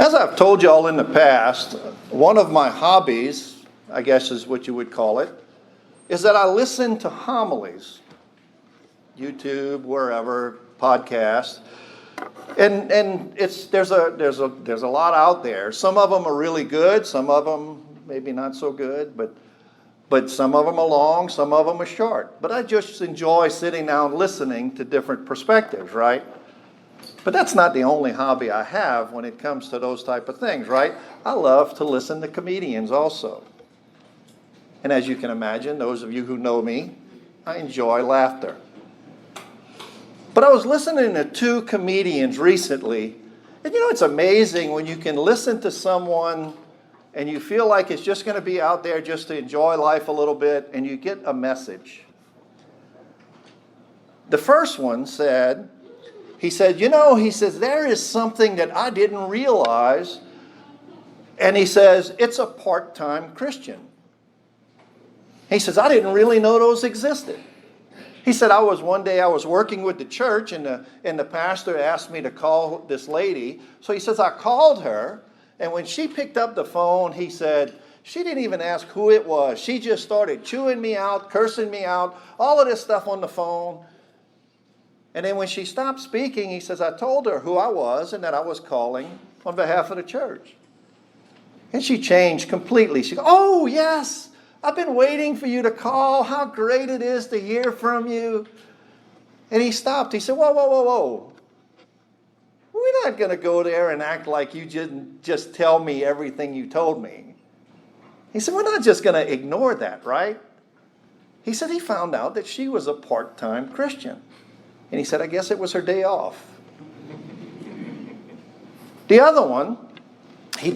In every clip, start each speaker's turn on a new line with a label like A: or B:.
A: As I've told you all in the past, one of my hobbies, I guess is what you would call it, is that I listen to homilies, YouTube, wherever, podcasts, and there's a lot out there. Some of them are really good, some of them maybe not so good, but some of them are long, some of them are short. But I just enjoy sitting down listening to different perspectives, right? But that's not the only hobby I have when it comes to those type of things, right? I love to listen to comedians also. And as you can imagine, those of you who know me, I enjoy laughter. But I was listening to two comedians recently, and it's amazing when you can listen to someone and you feel like it's just going to be out there just to enjoy life a little bit, and you get a message. The first one said, he said, there is something that I didn't realize, and he says, it's a part-time Christian. He says, I didn't really know those existed. He said, one day I was working with the church, and the pastor asked me to call this lady. So he says, I called her, and when she picked up the phone, he said, she didn't even ask who it was. She just started chewing me out, cursing me out, all of this stuff on the phone. And then when she stopped speaking, he says, I told her who I was and that I was calling on behalf of the church. And she changed completely. She goes, oh, yes, I've been waiting for you to call. How great it is to hear from you. And he stopped. He said, whoa. We're not going to go there and act like you didn't just tell me everything you told me. He said, we're not just going to ignore that, right? He said he found out that she was a part-time Christian. And he said, I guess it was her day off. The other one, he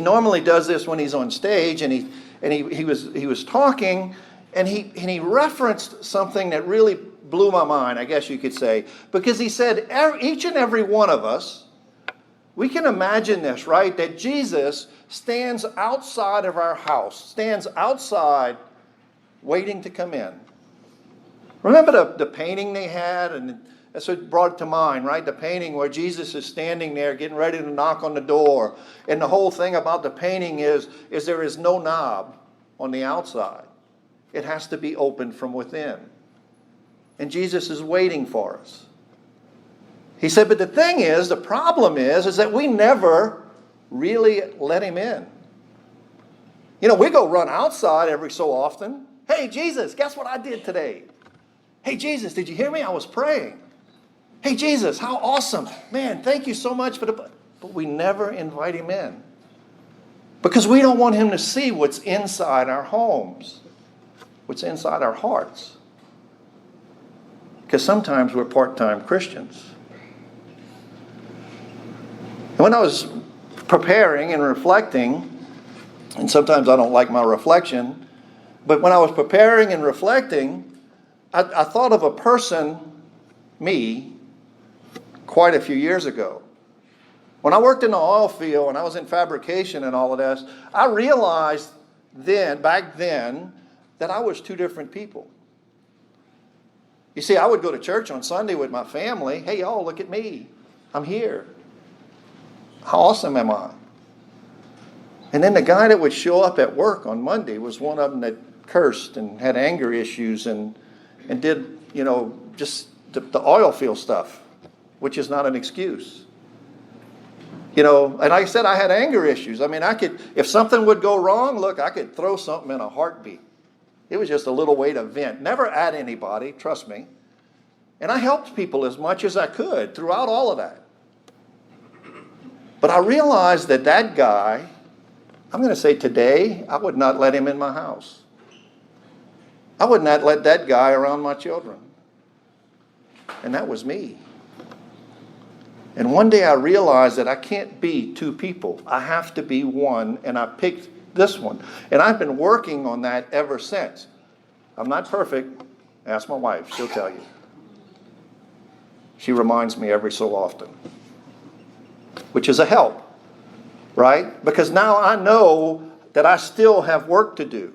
A: normally does this when he's on stage, and he was talking, and he referenced something that really blew my mind, I guess you could say, because he said each and every one of us, we can imagine this, right? That Jesus stands outside of our house, stands outside waiting to come in. Remember the painting they had? And that's what brought it to mind, right? The painting where Jesus is standing there getting ready to knock on the door. And the whole thing about the painting is there is no knob on the outside. It has to be opened from within. And Jesus is waiting for us. He said, but the thing is, the problem is that we never really let him in. We go run outside every so often. Hey, Jesus, guess what I did today? Hey, Jesus, did you hear me? I was praying. Hey, Jesus, how awesome. Man, thank you so much. But we never invite him in. Because we don't want him to see what's inside our homes, what's inside our hearts. Because sometimes we're part-time Christians. And when I was preparing and reflecting, and sometimes I don't like my reflection, but when I was preparing and reflecting, I thought of a person, me, quite a few years ago. When I worked in the oil field and I was in fabrication and all of this, I realized back then, that I was two different people. You see, I would go to church on Sunday with my family. Hey, y'all, look at me. I'm here. How awesome am I? And then the guy that would show up at work on Monday was one of them that cursed and had anger issues and did, just the oil field stuff, which is not an excuse. And like I said, I had anger issues. I mean, if something would go wrong, look, I could throw something in a heartbeat. It was just a little way to vent. Never at anybody, trust me. And I helped people as much as I could throughout all of that. But I realized that guy, I'm going to say today, I would not let him in my house. I would not let that guy around my children. And that was me. And one day I realized that I can't be two people. I have to be one, and I picked this one. And I've been working on that ever since. I'm not perfect. Ask my wife. She'll tell you. She reminds me every so often. Which is a help. Right? Because now I know that I still have work to do.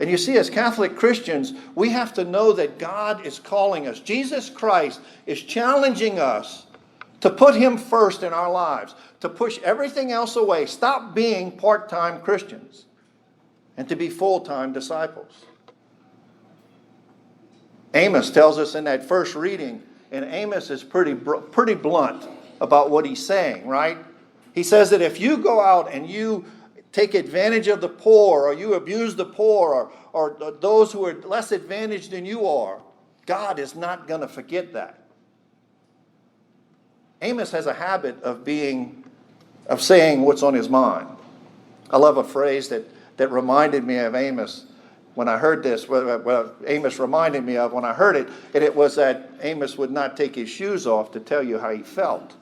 A: And you see, as Catholic Christians, we have to know that God is calling us. Jesus Christ is challenging us To put him first in our lives. To push everything else away. Stop being part-time Christians. And to be full-time disciples. Amos tells us in that first reading, and Amos is pretty blunt about what he's saying, right? He says that if you go out and you take advantage of the poor, or you abuse the poor, or those who are less advantaged than you are, God is not going to forget that. Amos has a habit of saying what's on his mind. I love a phrase that reminded me of Amos when I heard this. What Amos reminded me of when I heard it, and it was that Amos would not take his shoes off to tell you how he felt.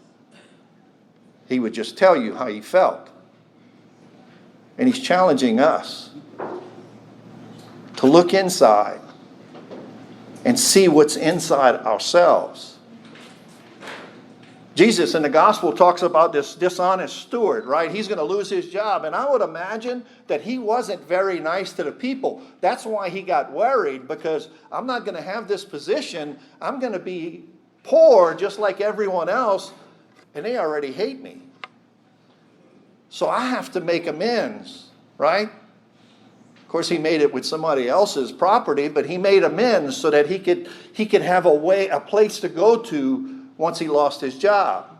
A: He would just tell you how he felt. And he's challenging us to look inside and see what's inside ourselves. Jesus in the gospel talks about this dishonest steward, right? He's going to lose his job. And I would imagine that he wasn't very nice to the people. That's why he got worried, because I'm not going to have this position. I'm going to be poor just like everyone else, and they already hate me. So I have to make amends, right? Of course, he made it with somebody else's property, but he made amends so that he could have a place to go to once he lost his job.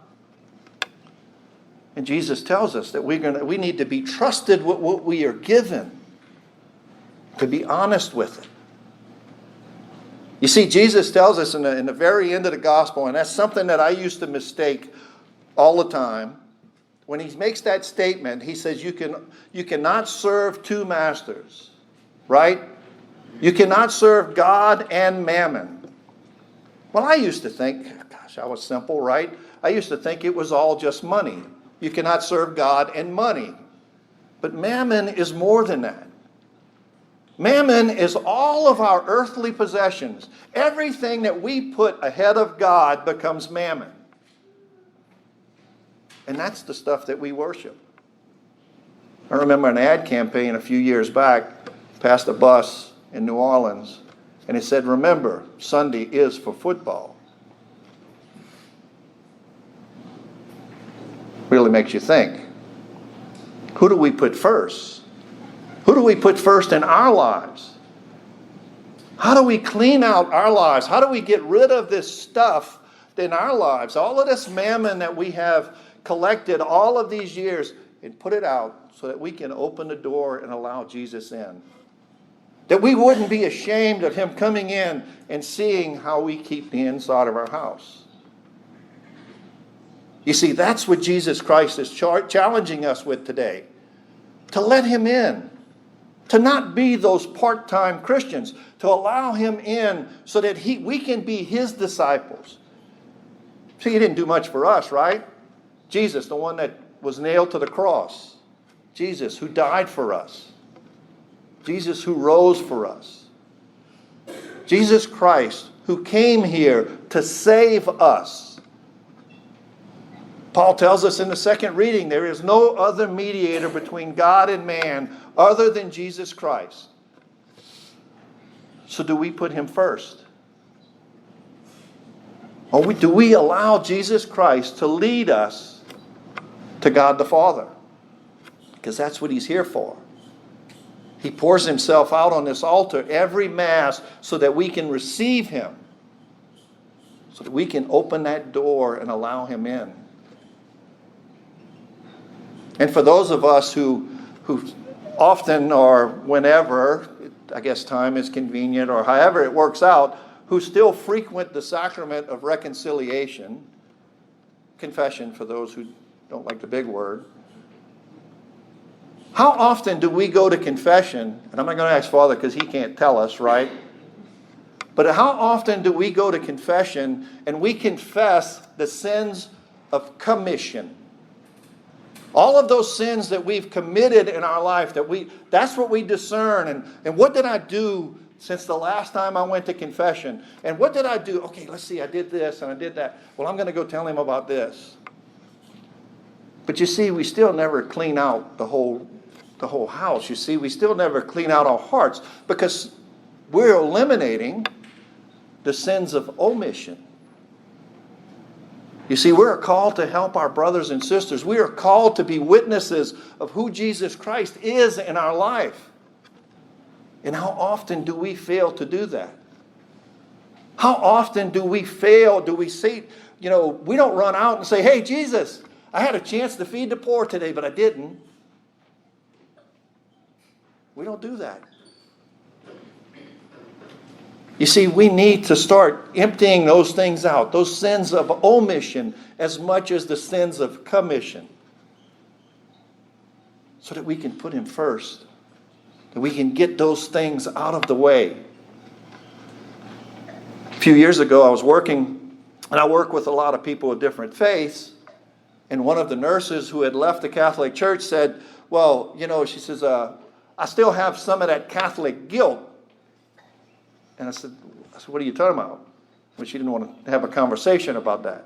A: And Jesus tells us that we need to be trusted with what we are given, to be honest with it. You see, Jesus tells us in the very end of the gospel, and that's something that I used to mistake all the time. When he makes that statement, he says you cannot serve two masters, right? You cannot serve God and mammon. Well, I used to think, gosh, I was simple, right? I used to think it was all just money. You cannot serve God and money. But mammon is more than that. Mammon is all of our earthly possessions. Everything that we put ahead of God becomes mammon. And that's the stuff that we worship. I remember an ad campaign a few years back, passed a bus in New Orleans, and it said, "Remember, Sunday is for football." Really makes you think. Who do we put first? Who do we put first in our lives? How do we clean out our lives? How do we get rid of this stuff in our lives? All of this mammon that we have collected all of these years, and put it out so that we can open the door and allow Jesus in. That we wouldn't be ashamed of him coming in and seeing how we keep the inside of our house. You see, that's what Jesus Christ is challenging us with today. To let him in. To not be those part-time Christians. To allow him in so that we can be his disciples. See, he didn't do much for us, right? Jesus, the one that was nailed to the cross. Jesus, who died for us. Jesus, who rose for us. Jesus Christ, who came here to save us. Paul tells us in the second reading, there is no other mediator between God and man other than Jesus Christ. So do we put him first? Or do we allow Jesus Christ to lead us to God the Father? Because that's what he's here for. He pours himself out on this altar every Mass so that we can receive him. So that we can open that door and allow him in. And for those of us who often or whenever, I guess time is convenient or however it works out, who still frequent the sacrament of reconciliation, confession for those who don't like the big word. How often do we go to confession? And I'm not going to ask Father because he can't tell us, right? But how often do we go to confession and we confess the sins of commission? All of those sins that we've committed in our life, that's what we discern. And what did I do since the last time I went to confession? And what did I do? Okay, let's see, I did this and I did that. Well, I'm going to go tell him about this. But you see, we still never clean out the whole house. You see, we still never clean out our hearts because we're eliminating the sins of omission. You see, we're called to help our brothers and sisters. We are called to be witnesses of who Jesus Christ is in our life. And how often do we fail to do that? How often do we fail? Do we say, we don't run out and say, hey, Jesus, I had a chance to feed the poor today, but I didn't. We don't do that. You see, we need to start emptying those things out, those sins of omission as much as the sins of commission, so that we can put Him first, that we can get those things out of the way. A few years ago, I was working, and I work with a lot of people of different faiths, and one of the nurses who had left the Catholic Church said, well, she says, I still have some of that Catholic guilt. And I said, what are you talking about? Well, she didn't want to have a conversation about that.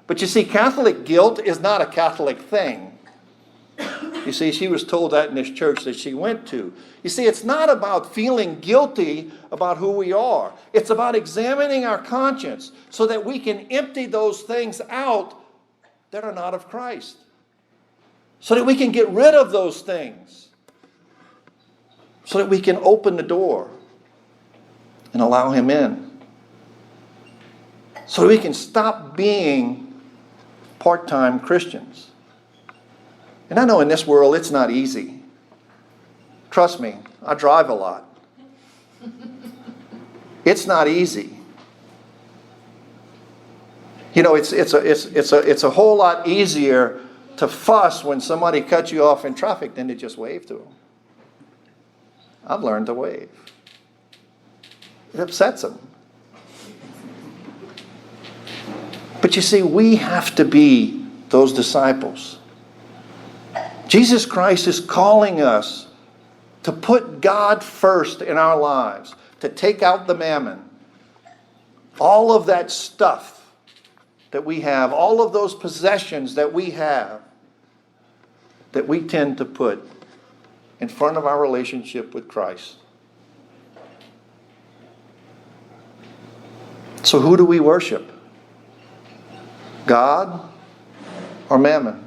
A: But you see, Catholic guilt is not a Catholic thing. You see, she was told that in this church that she went to. You see, it's not about feeling guilty about who we are. It's about examining our conscience so that we can empty those things out that are not of Christ. So that we can get rid of those things. So that we can open the door and allow Him in. So we can stop being part-time Christians. And I know in this world it's not easy. Trust me, I drive a lot. It's not easy. It's a whole lot easier to fuss when somebody cuts you off in traffic than to just wave to them. I've learned to wave. It upsets them. But you see, we have to be those disciples. Jesus Christ is calling us to put God first in our lives, to take out the mammon. All of that stuff that we have, all of those possessions that we have, that we tend to put in front of our relationship with Christ. So who do we worship? God or mammon?